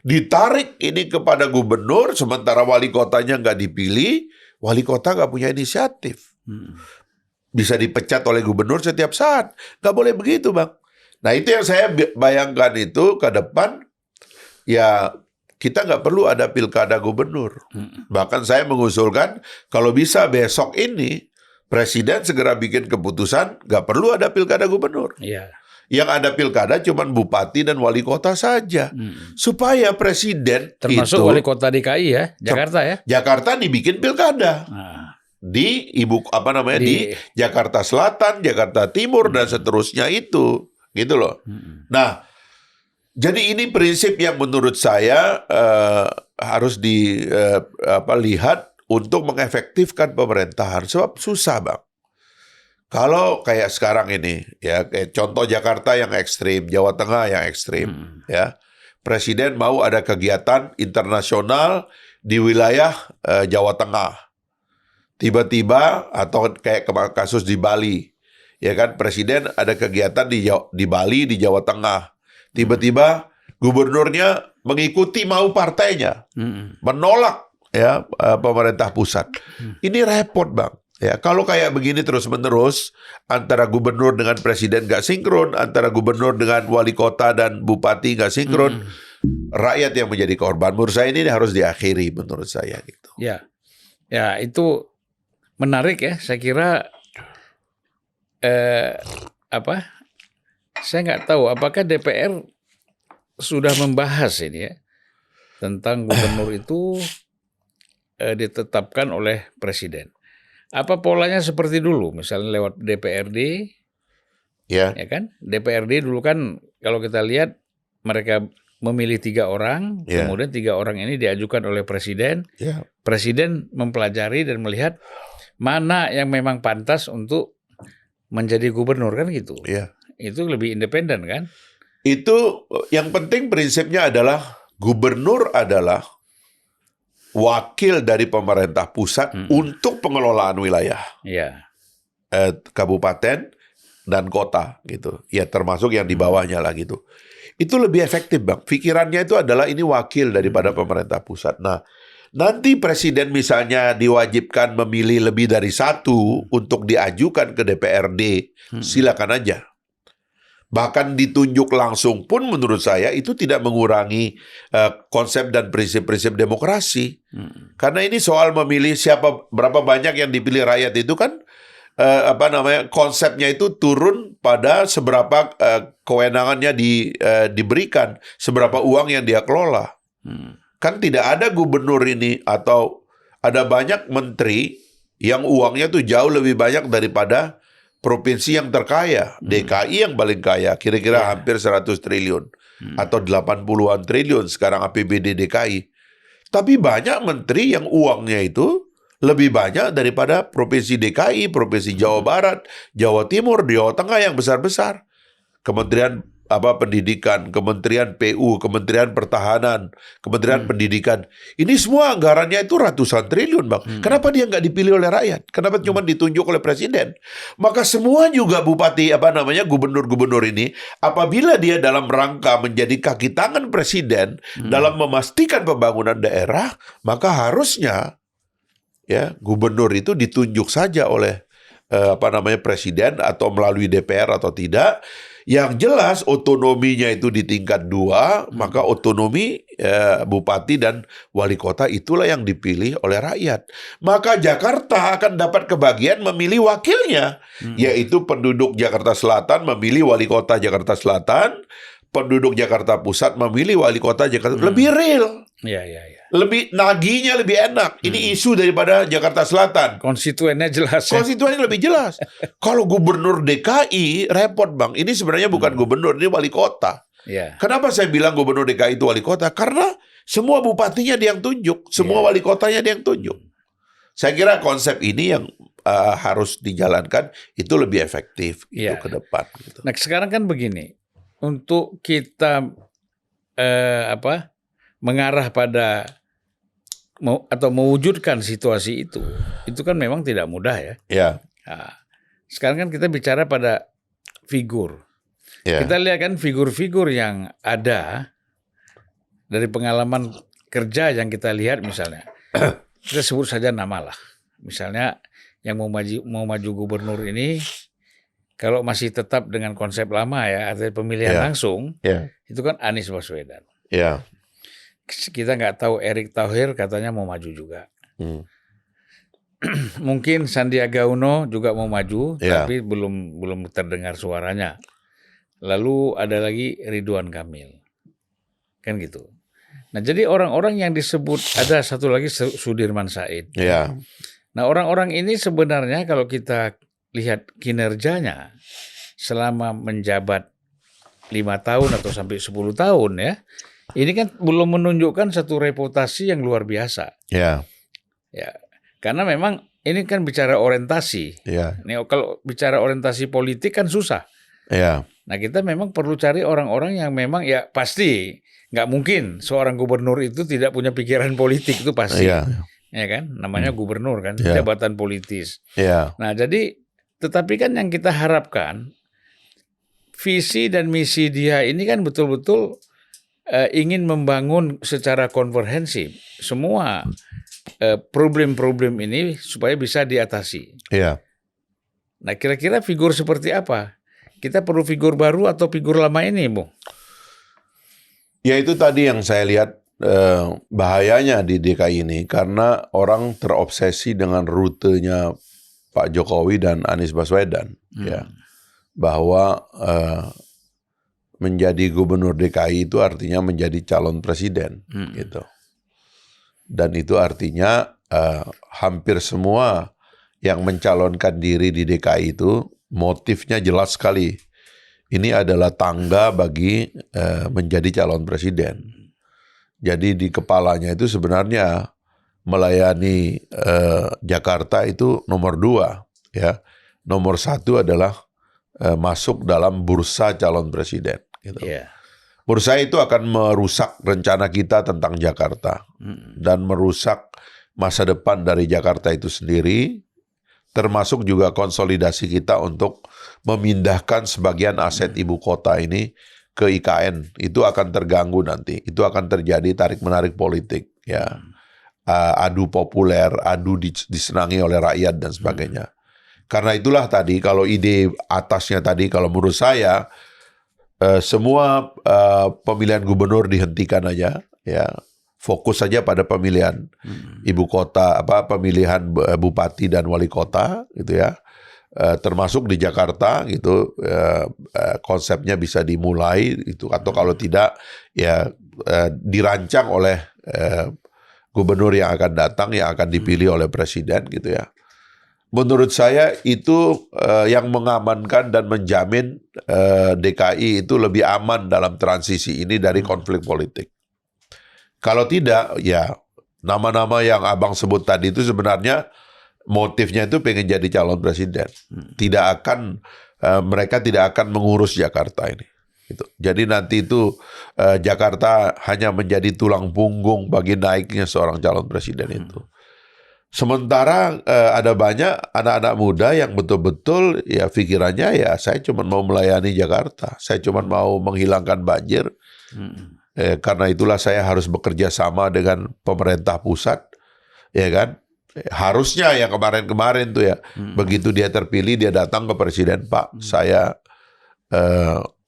A: ditarik ini kepada gubernur sementara wali kotanya nggak dipilih, wali kota nggak punya inisiatif. Bisa dipecat oleh gubernur setiap saat. Nggak boleh begitu, Bang. Nah, itu yang saya bayangkan itu ke depan, ya kita nggak perlu ada pilkada gubernur. Bahkan saya mengusulkan kalau bisa besok ini presiden segera bikin keputusan nggak perlu ada pilkada gubernur. Yang ada pilkada cuma bupati dan wali kota saja. Supaya presiden
B: termasuk wali kota DKI ya, Jakarta ya.
A: Jakarta dibikin pilkada. Di di Jakarta Selatan, Jakarta Timur dan seterusnya itu. Gitu loh. Nah, jadi ini prinsip yang menurut saya harus dilihat untuk mengefektifkan pemerintahan. Sebab susah, Bang. Kalau kayak sekarang ini, ya kayak contoh Jakarta yang ekstrim, Jawa Tengah yang ekstrim, ya presiden mau ada kegiatan internasional di wilayah Jawa Tengah, tiba-tiba atau kayak kasus di Bali, ya kan presiden ada kegiatan di Bali di Jawa Tengah, tiba-tiba gubernurnya mengikuti mau partainya, menolak ya pemerintah pusat, ini repot, Bang. Ya, kalau kayak begini terus-menerus, antara gubernur dengan presiden nggak sinkron, antara gubernur dengan wali kota dan bupati nggak sinkron, rakyat yang menjadi korban. Menurut saya ini harus diakhiri, menurut saya gitu.
B: Ya, itu menarik ya. Saya kira saya nggak tahu apakah DPR sudah membahas ini ya tentang gubernur itu ditetapkan oleh presiden. Apa polanya seperti dulu, misalnya lewat DPRD, ya kan? DPRD dulu kan kalau kita lihat mereka memilih 3 orang, kemudian 3 orang ini diajukan oleh presiden. Presiden mempelajari dan melihat mana yang memang pantas untuk menjadi gubernur kan gitu. Itu lebih independen kan?
A: Itu yang penting prinsipnya adalah gubernur adalah wakil dari pemerintah pusat untuk pengelolaan wilayah, kabupaten dan kota gitu. Ya termasuk yang di bawahnya lah gitu. Itu lebih efektif, Bang. Pikirannya itu adalah ini wakil daripada pemerintah pusat. Nah, nanti presiden misalnya diwajibkan memilih lebih dari 1 untuk diajukan ke DPRD, silakan aja. Bahkan ditunjuk langsung pun menurut saya itu tidak mengurangi konsep dan prinsip-prinsip demokrasi. Karena ini soal memilih berapa banyak yang dipilih rakyat itu kan konsepnya itu turun pada seberapa kewenangannya diberikan, seberapa uang yang dia kelola. Kan tidak ada gubernur ini atau ada banyak menteri yang uangnya tuh jauh lebih banyak daripada provinsi yang terkaya, DKI yang paling kaya, kira-kira hampir 100 triliun atau 80-an triliun sekarang APBD DKI. Tapi banyak menteri yang uangnya itu lebih banyak daripada provinsi DKI, provinsi Jawa Barat, Jawa Timur, Jawa Tengah yang besar-besar. Kementerian Pendidikan, Kementerian PU, Kementerian Pertahanan, Kementerian Pendidikan. Ini semua anggarannya itu ratusan triliun, Bang. Kenapa dia nggak dipilih oleh rakyat? Kenapa cuma ditunjuk oleh presiden? Maka semua juga bupati, gubernur-gubernur ini, apabila dia dalam rangka menjadi kaki tangan presiden dalam memastikan pembangunan daerah, maka harusnya ya gubernur itu ditunjuk saja oleh presiden atau melalui DPR atau tidak. Yang jelas otonominya itu di tingkat 2, maka otonomi bupati dan wali kota itulah yang dipilih oleh rakyat. Maka Jakarta akan dapat kebagian memilih wakilnya, yaitu penduduk Jakarta Selatan memilih wali kota Jakarta Selatan, penduduk Jakarta Pusat memilih wali kota Jakarta. Lebih real.
B: Ya.
A: Lebih naginya lebih enak. Ini isu daripada Jakarta Selatan.
B: Konstituennya jelas.
A: Konstituennya lebih jelas. Kalau gubernur DKI repot, Bang. Ini sebenarnya bukan gubernur, ini wali kota. Kenapa saya bilang gubernur DKI itu wali kota? Karena semua bupatinya dia yang tunjuk, semua wali kotanya dia yang tunjuk. Saya kira konsep ini yang harus dijalankan itu lebih efektif gitu ke depan. Gitu.
B: Nah sekarang kan begini, untuk kita mengarah pada atau mewujudkan situasi itu kan memang tidak mudah ya. Nah, sekarang kan kita bicara pada figur. Kita lihat kan figur-figur yang ada dari pengalaman kerja yang kita lihat misalnya. Kita sebut saja nama lah. Misalnya yang mau maju gubernur ini kalau masih tetap dengan konsep lama ya, artinya pemilihan langsung, itu kan Anies Baswedan. Kita nggak tahu Erick Thohir katanya mau maju juga. Mungkin Sandiaga Uno juga mau maju, tapi belum terdengar suaranya. Lalu ada lagi Ridwan Kamil, kan gitu. Nah jadi orang-orang yang disebut, ada satu lagi Sudirman Said. Nah orang-orang ini sebenarnya kalau kita lihat kinerjanya selama menjabat 5 tahun atau sampai 10 tahun ya. Ini kan belum menunjukkan satu reputasi yang luar biasa. Ya, karena memang ini kan bicara orientasi. Nih, kalau bicara orientasi politik kan susah. Nah kita memang perlu cari orang-orang yang memang ya pasti nggak mungkin seorang gubernur itu tidak punya pikiran politik itu pasti. Ya kan, namanya gubernur kan, jabatan politis. Nah jadi, tetapi kan yang kita harapkan visi dan misi dia ini kan betul-betul ingin membangun secara komprehensif semua problem-problem ini supaya bisa diatasi. Nah kira-kira figur seperti apa? Kita perlu figur baru atau figur lama ini, Bung?
A: Ya itu tadi yang saya lihat bahayanya di DKI ini karena orang terobsesi dengan rutenya Pak Jokowi dan Anies Baswedan, bahwa menjadi gubernur DKI itu artinya menjadi calon presiden, gitu. Dan itu artinya hampir semua yang mencalonkan diri di DKI itu motifnya jelas sekali. Ini adalah tangga bagi menjadi calon presiden. Jadi di kepalanya itu sebenarnya melayani Jakarta itu nomor 2, ya. Nomor 1 adalah masuk dalam bursa calon presiden. Gitu. Bursa itu akan merusak rencana kita tentang Jakarta dan merusak masa depan dari Jakarta itu sendiri, termasuk juga konsolidasi kita untuk memindahkan sebagian aset ibu kota ini ke IKN. Itu akan terganggu nanti. Itu akan terjadi tarik-menarik politik, ya. Adu populer, adu disenangi oleh rakyat dan sebagainya. Karena itulah tadi kalau ide atasnya tadi kalau menurut saya semua pemilihan gubernur dihentikan aja, ya. Fokus saja pada pemilihan ibu kota, pemilihan bupati dan wali kota, gitu ya. Termasuk di Jakarta, gitu. Konsepnya bisa dimulai, itu atau kalau tidak, ya dirancang oleh gubernur yang akan datang, yang akan dipilih oleh presiden, gitu ya. menurut saya itu yang mengamankan dan menjamin DKI itu lebih aman dalam transisi ini dari konflik politik. Kalau tidak, ya nama-nama yang abang sebut tadi itu sebenarnya motifnya itu pengen jadi calon presiden. Mereka tidak akan mengurus Jakarta ini. Gitu. Jadi nanti itu Jakarta hanya menjadi tulang punggung bagi naiknya seorang calon presiden itu. Sementara ada banyak anak-anak muda yang betul-betul ya pikirannya ya saya cuma mau melayani Jakarta, saya cuma mau menghilangkan banjir. Karena itulah saya harus bekerja sama dengan pemerintah pusat, ya kan? Harusnya yang kemarin-kemarin tuh ya, begitu dia terpilih dia datang ke presiden, Pak, saya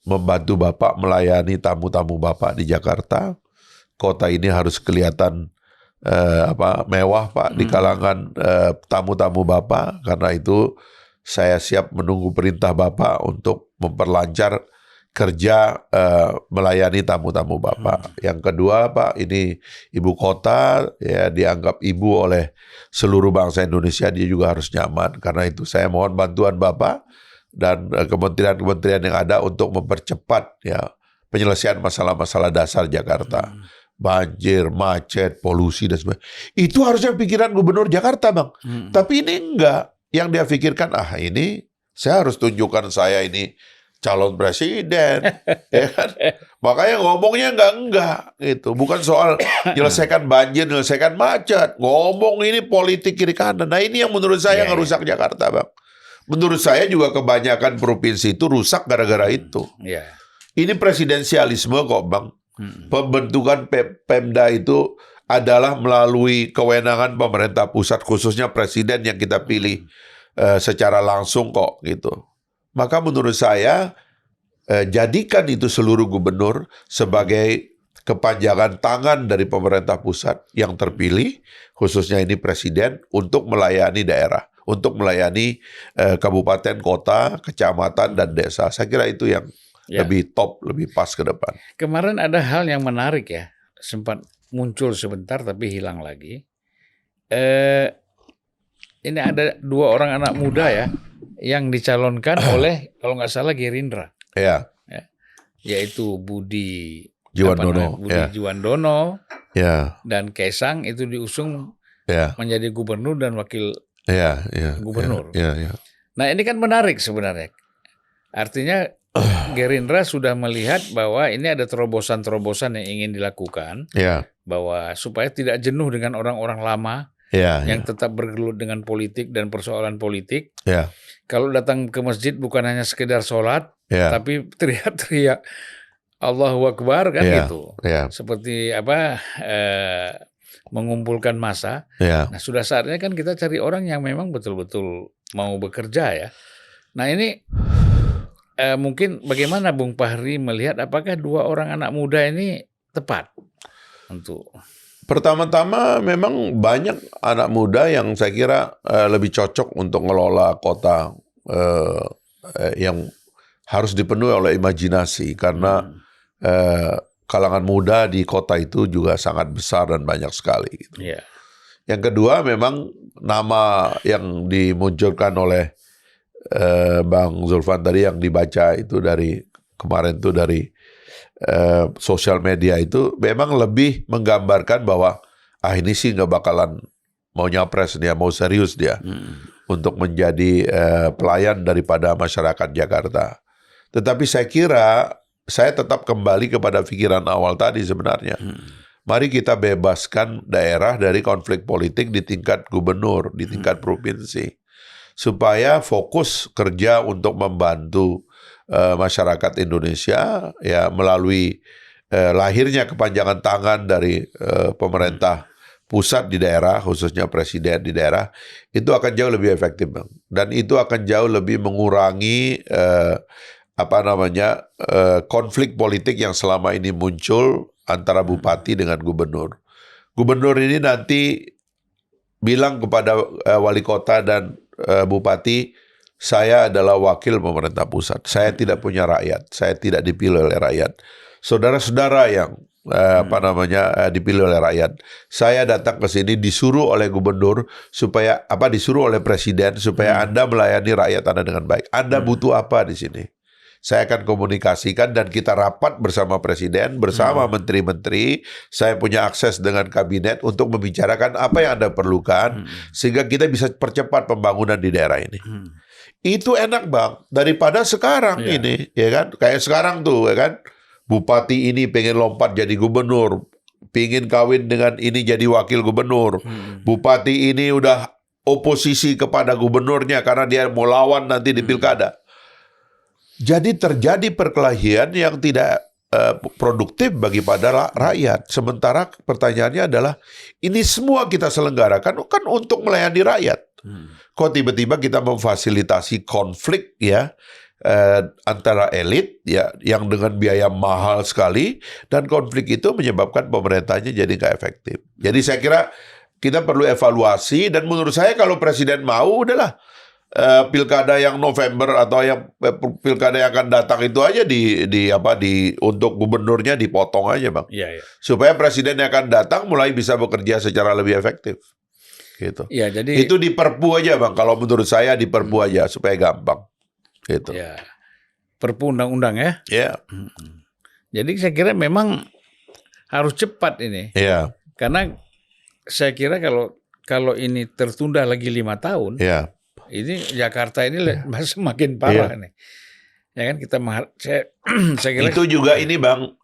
A: membantu Bapak melayani tamu-tamu Bapak di Jakarta. Kota ini harus kelihatan mewah, Pak, di kalangan tamu-tamu Bapak. Karena itu saya siap menunggu perintah Bapak untuk memperlancar kerja melayani tamu-tamu Bapak. Yang kedua, Pak, ini ibu kota ya dianggap ibu oleh seluruh bangsa Indonesia, dia juga harus nyaman. Karena itu saya mohon bantuan Bapak dan kementerian-kementerian yang ada untuk mempercepat ya penyelesaian masalah-masalah dasar Jakarta. Banjir, macet, polusi, dan sebagainya. Itu harusnya pikiran gubernur Jakarta, Bang. Tapi ini enggak. Yang dia pikirkan, ini saya harus tunjukkan saya ini calon presiden. Ya kan? Makanya ngomongnya enggak. Gitu. Bukan soal menyelesaikan banjir, menyelesaikan macet. Ngomong ini politik kiri kanan. Nah ini yang menurut saya ngerusak Jakarta, Bang. Menurut saya juga kebanyakan provinsi itu rusak gara-gara itu. Ini presidensialisme kok, Bang. Pembentukan Pemda itu adalah melalui kewenangan pemerintah pusat, khususnya presiden yang kita pilih secara langsung kok gitu. Maka menurut saya jadikan itu seluruh gubernur sebagai kepanjangan tangan dari pemerintah pusat yang terpilih, khususnya ini presiden, untuk melayani daerah, untuk melayani kabupaten, kota, kecamatan, dan desa. Saya kira itu yang lebih top, lebih pas ke depan.
B: Kemarin ada hal yang menarik ya, sempat muncul sebentar tapi hilang lagi. Ini ada 2 orang anak muda ya, yang dicalonkan oleh, kalau nggak salah, Gerindra.
A: Ya.
B: Yaitu Budi Jiwandono dan Kaesang itu diusung menjadi gubernur dan wakil gubernur. Nah ini kan menarik sebenarnya. Artinya Gerindra sudah melihat bahwa ini ada terobosan-terobosan yang ingin dilakukan, bahwa supaya tidak jenuh dengan orang-orang lama yang tetap bergelut dengan politik dan persoalan politik. Kalau datang ke masjid bukan hanya sekedar sholat, tapi teriak-teriak Allahu Akbar kan gitu. Seperti mengumpulkan massa. Nah sudah saatnya kan kita cari orang yang memang betul-betul mau bekerja ya. Nah ini mungkin bagaimana Bung Fahri melihat apakah 2 orang anak muda ini tepat untuk?
A: Pertama-tama memang banyak anak muda yang saya kira lebih cocok untuk ngelola kota yang harus dipenuhi oleh imajinasi, karena kalangan muda di kota itu juga sangat besar dan banyak sekali. Gitu. Yang kedua memang nama yang dimunculkan oleh Bang Zulfan tadi yang dibaca itu dari kemarin tuh dari sosial media itu memang lebih menggambarkan bahwa ini sih nggak bakalan mau nyapres dia, mau serius dia untuk menjadi pelayan daripada masyarakat Jakarta. Tetapi saya kira saya tetap kembali kepada pikiran awal tadi sebenarnya. Mari kita bebaskan daerah dari konflik politik di tingkat gubernur, di tingkat provinsi. Supaya fokus kerja untuk membantu masyarakat Indonesia ya melalui lahirnya kepanjangan tangan dari pemerintah pusat di daerah, khususnya presiden di daerah, itu akan jauh lebih efektif, Bang. Dan itu akan jauh lebih mengurangi konflik politik yang selama ini muncul antara bupati dengan gubernur. Gubernur ini nanti bilang kepada wali kota dan bupati, saya adalah wakil pemerintah pusat. Saya tidak punya rakyat. Saya tidak dipilih oleh rakyat. Saudara-saudara yang dipilih oleh rakyat. Saya datang ke sini disuruh oleh gubernur supaya disuruh oleh presiden supaya Anda melayani rakyat Anda dengan baik. Anda butuh apa di sini? Saya akan komunikasikan dan kita rapat bersama presiden, bersama menteri-menteri. Saya punya akses dengan kabinet untuk membicarakan apa yang Anda perlukan sehingga kita bisa percepat pembangunan di daerah ini. Itu enak Bang, daripada sekarang ini, ya kan? Kayak sekarang tuh, ya kan? Bupati ini pengen lompat jadi gubernur, pengen kawin dengan ini jadi wakil gubernur. Bupati ini udah oposisi kepada gubernurnya karena dia mau lawan nanti di pilkada. Jadi terjadi perkelahian yang tidak produktif bagi pada rakyat. Sementara pertanyaannya adalah, ini semua kita selenggarakan kan untuk melayani rakyat. Kok tiba-tiba kita memfasilitasi konflik ya antara elit ya yang dengan biaya mahal sekali, dan konflik itu menyebabkan pemerintahnya jadi nggak efektif. Jadi saya kira kita perlu evaluasi, dan menurut saya kalau presiden mau udahlah pilkada yang November atau yang pilkada yang akan datang itu aja untuk gubernurnya dipotong aja Bang. Supaya presiden yang akan datang mulai bisa bekerja secara lebih efektif. Gitu. Ya, jadi itu di Perpu aja Bang. Kalau menurut saya di Perpu aja supaya gampang. Gitu.
B: Ya. Perpu undang-undang ya.
A: Ya.
B: Jadi saya kira memang harus cepat ini.
A: Ya.
B: Karena saya kira kalau ini tertunda lagi 5 tahun.
A: Ya.
B: Ini Jakarta ini masih makin parah nih. Ya kan saya kira
A: itu juga ini Bang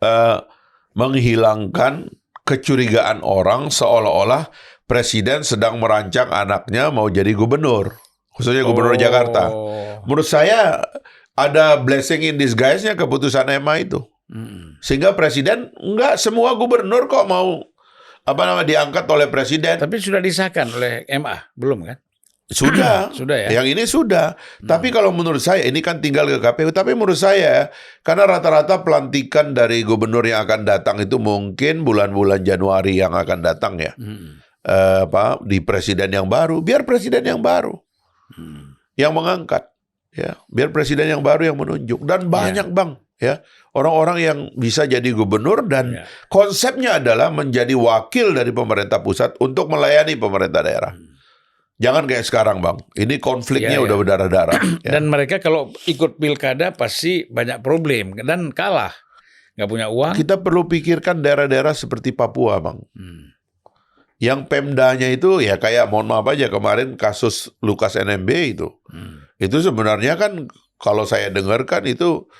A: menghilangkan kecurigaan orang seolah-olah presiden sedang merancang anaknya mau jadi gubernur, khususnya gubernur Jakarta. Menurut saya ada blessing in disguise-nya keputusan MA itu. Sehingga presiden enggak semua gubernur kok mau diangkat oleh presiden.
B: Tapi sudah disahkan oleh MA, belum kan?
A: Sudah
B: ya.
A: Yang ini sudah. Tapi kalau menurut saya ini kan tinggal ke KPU. Tapi menurut saya karena rata-rata pelantikan dari gubernur yang akan datang itu mungkin bulan-bulan Januari yang akan datang ya. Di presiden yang baru, biar presiden yang baru yang mengangkat ya. Biar presiden yang baru yang menunjuk, dan banyak Bang ya orang-orang yang bisa jadi gubernur, dan konsepnya adalah menjadi wakil dari pemerintah pusat untuk melayani pemerintah daerah. Jangan kayak sekarang Bang, ini konfliknya udah berdarah-darah.
B: Dan mereka kalau ikut pilkada pasti banyak problem dan kalah, nggak punya uang.
A: Kita perlu pikirkan daerah-daerah seperti Papua Bang, yang Pemdanya itu ya kayak mohon maaf aja kemarin kasus Lukas NMB itu, itu sebenarnya kan kalau saya dengarkan itu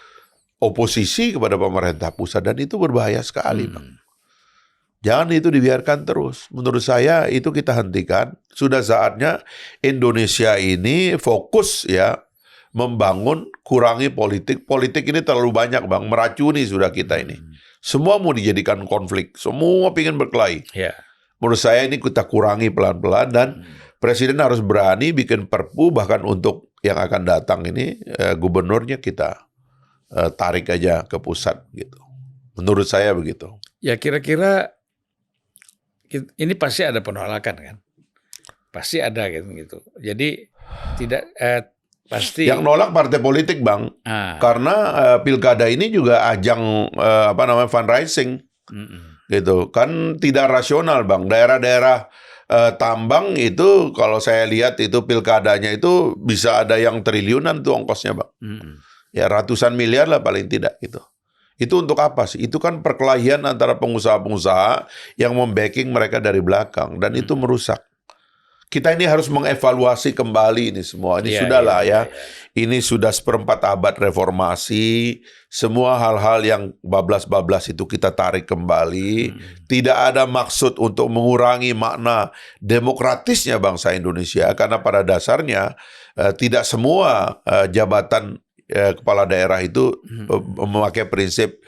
A: oposisi kepada pemerintah pusat, dan itu berbahaya sekali Bang. Jangan itu dibiarkan terus. Menurut saya itu kita hentikan. Sudah saatnya Indonesia ini fokus ya membangun, kurangi politik. Politik ini terlalu banyak Bang, meracuni sudah kita ini. Semua mau dijadikan konflik, semua ingin berkelahi. Menurut saya ini kita kurangi pelan-pelan, dan presiden harus berani bikin perpu, bahkan untuk yang akan datang ini gubernurnya kita tarik aja ke pusat gitu. Menurut saya begitu.
B: Ya kira-kira ini pasti ada penolakan kan, pasti ada gitu. Jadi tidak pasti
A: yang nolak partai politik Bang, karena pilkada ini juga ajang fundraising, gitu kan, tidak rasional Bang. Daerah-daerah tambang itu kalau saya lihat itu pilkadanya itu bisa ada yang triliunan tuh ongkosnya Bang, ya ratusan miliar lah paling tidak gitu. Itu untuk apa sih? Itu kan perkelahian antara pengusaha-pengusaha yang membacking mereka dari belakang, dan itu merusak. Kita ini harus mengevaluasi kembali ini semua. Ini sudahlah ya. Ini sudah 1/4 abad reformasi. Semua hal-hal yang bablas-bablas itu kita tarik kembali. Tidak ada maksud untuk mengurangi makna demokratisnya bangsa Indonesia, karena pada dasarnya tidak semua jabatan kepala daerah itu memakai prinsip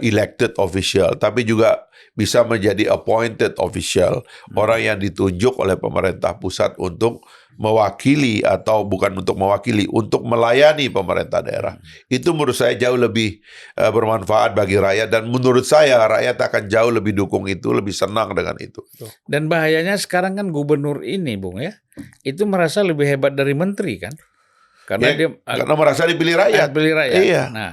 A: elected official, tapi juga bisa menjadi appointed official, orang yang ditunjuk oleh pemerintah pusat untuk mewakili, atau bukan untuk mewakili, untuk melayani pemerintah daerah. Itu menurut saya jauh lebih bermanfaat bagi rakyat, dan menurut saya rakyat akan jauh lebih dukung itu, lebih senang dengan itu.
B: Dan bahayanya sekarang kan gubernur ini Bung ya, itu merasa lebih hebat dari menteri kan? Karena
A: karena merasa dipilih rakyat.
B: Pilih rakyat.
A: Iya.
B: Nah,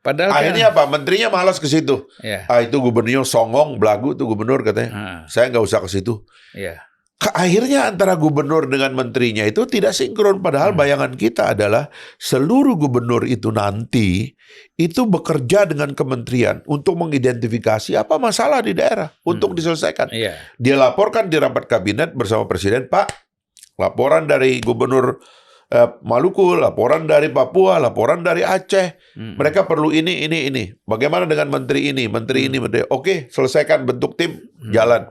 B: Padahal
A: akhirnya apa? Menterinya malas ke situ.
B: Ya.
A: Itu gubernur songong, belagu tuh gubernur katanya. Saya nggak usah ke situ.
B: Ya.
A: Akhirnya antara gubernur dengan menterinya itu tidak sinkron. Padahal bayangan kita adalah seluruh gubernur itu nanti itu bekerja dengan kementerian untuk mengidentifikasi apa masalah di daerah untuk diselesaikan. Dia laporkan di rapat kabinet bersama presiden, Pak, laporan dari gubernur Maluku, laporan dari Papua, laporan dari Aceh. Mereka perlu ini. Bagaimana dengan menteri ini, menteri ini, menteri. Oke, selesaikan, bentuk tim, jalan.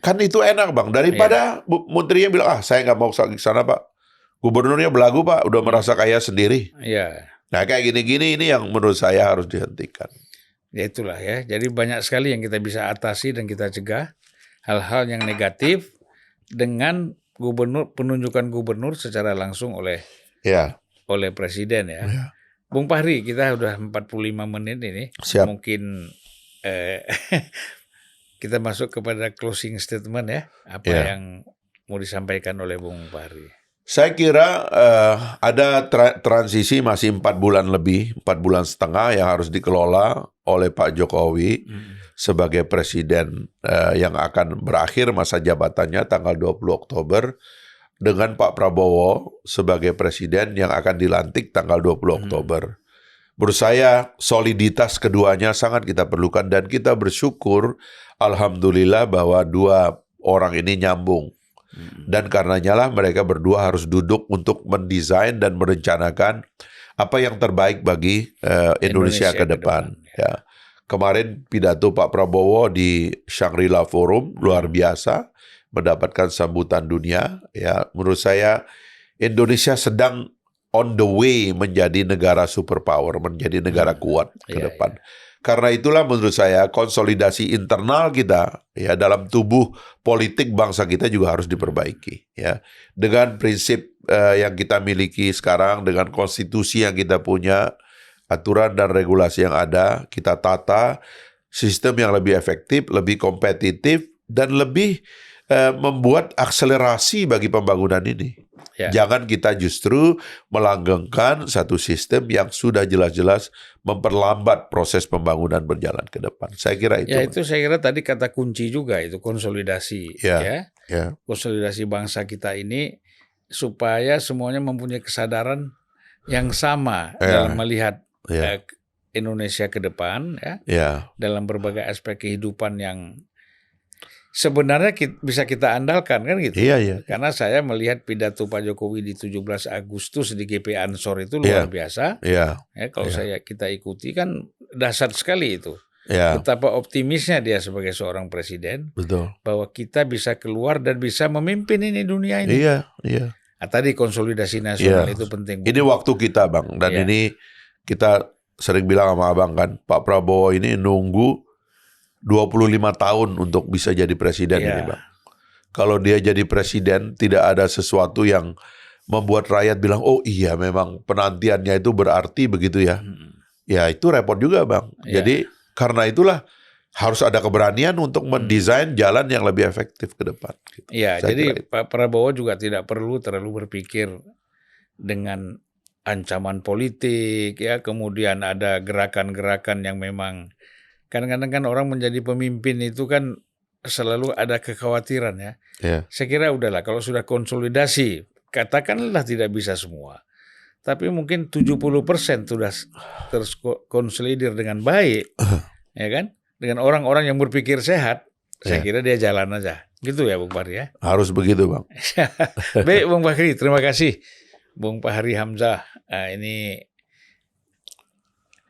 A: Kan itu enak, Bang. Daripada menterinya bilang, saya nggak mau ke sana, Pak. Gubernurnya belagu, Pak. Udah merasa kaya sendiri. Nah, kayak gini-gini ini yang menurut saya harus dihentikan.
B: Ya itulah ya. Jadi banyak sekali yang kita bisa atasi dan kita cegah hal-hal yang negatif dengan penunjukan gubernur secara langsung oleh presiden ya. Bung Fahri, kita udah 45 menit ini.
A: Siap.
B: Mungkin kita masuk kepada closing statement ya. Apa yang mau disampaikan oleh Bung Fahri?
A: Saya kira ada transisi masih 4 bulan lebih, 4 bulan setengah yang harus dikelola oleh Pak Jokowi sebagai presiden yang akan berakhir masa jabatannya tanggal 20 Oktober dengan Pak Prabowo sebagai presiden yang akan dilantik tanggal 20 Oktober. Menurut saya soliditas keduanya sangat kita perlukan dan kita bersyukur alhamdulillah bahwa dua orang ini nyambung. Dan karenanya lah mereka berdua harus duduk untuk mendesain dan merencanakan apa yang terbaik bagi Indonesia ke depan. Ya. Kemarin pidato Pak Prabowo di Shangri-La Forum luar biasa, mendapatkan sambutan dunia. Ya, menurut saya Indonesia sedang on the way menjadi negara superpower, menjadi negara kuat ke depan. Karena itulah menurut saya konsolidasi internal kita ya dalam tubuh politik bangsa kita juga harus diperbaiki ya. Dengan prinsip yang kita miliki sekarang, dengan konstitusi yang kita punya, aturan dan regulasi yang ada, kita tata sistem yang lebih efektif, lebih kompetitif dan lebih membuat akselerasi bagi pembangunan ini. Jangan kita justru melanggengkan satu sistem yang sudah jelas-jelas memperlambat proses pembangunan berjalan ke depan. Saya kira itu.
B: Ya itu saya kira tadi kata kunci juga itu konsolidasi. Konsolidasi bangsa kita ini supaya semuanya mempunyai kesadaran yang sama dalam melihat Indonesia ke depan dalam berbagai aspek kehidupan yang sebenarnya bisa kita andalkan kan gitu. Karena saya melihat pidato Pak Jokowi di 17 Agustus di GP Ansor itu luar biasa. Kalau kita ikuti kan dahsyat sekali itu. Betapa optimisnya dia sebagai seorang presiden.
A: Betul.
B: Bahwa kita bisa keluar dan bisa memimpin ini dunia ini. Tadi konsolidasi nasional itu penting.
A: Ini waktu kita, Bang. Dan ini kita sering bilang sama Abang kan, Pak Prabowo ini nunggu 25 tahun untuk bisa jadi presiden ini, Bang. Kalau dia jadi presiden, tidak ada sesuatu yang membuat rakyat bilang, oh iya memang penantiannya itu berarti begitu ya. Ya itu repot juga, Bang. Jadi karena itulah harus ada keberanian untuk mendesain jalan yang lebih efektif ke depan.
B: Jadi Pak Prabowo juga tidak perlu terlalu berpikir dengan ancaman politik, kemudian ada gerakan-gerakan yang memang kadang-kadang kan orang menjadi pemimpin itu kan selalu ada kekhawatiran ya. Saya kira udahlah kalau sudah konsolidasi, katakanlah tidak bisa semua. Tapi mungkin 70% sudah terkonsolidir dengan baik. Ya kan? Dengan orang-orang yang berpikir sehat, saya kira dia jalan aja. Gitu ya Bung Fahri ya.
A: Harus begitu, Bang.
B: Baik Bung Fahri, terima kasih. Bung Fahri Hamzah. Ini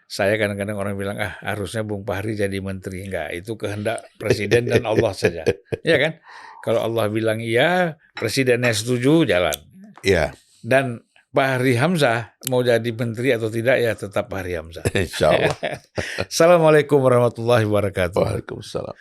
B: saya kadang-kadang orang bilang, harusnya Bung Fahri jadi menteri. Enggak, itu kehendak presiden dan Allah saja. Ya kan? Kalau Allah bilang iya, presidennya setuju, jalan. Dan Pak Fahri Hamzah mau jadi menteri atau tidak, ya tetap Pak Fahri Hamzah.
A: Insya Allah.
B: Assalamualaikum warahmatullahi wabarakatuh.
A: Waalaikumsalam.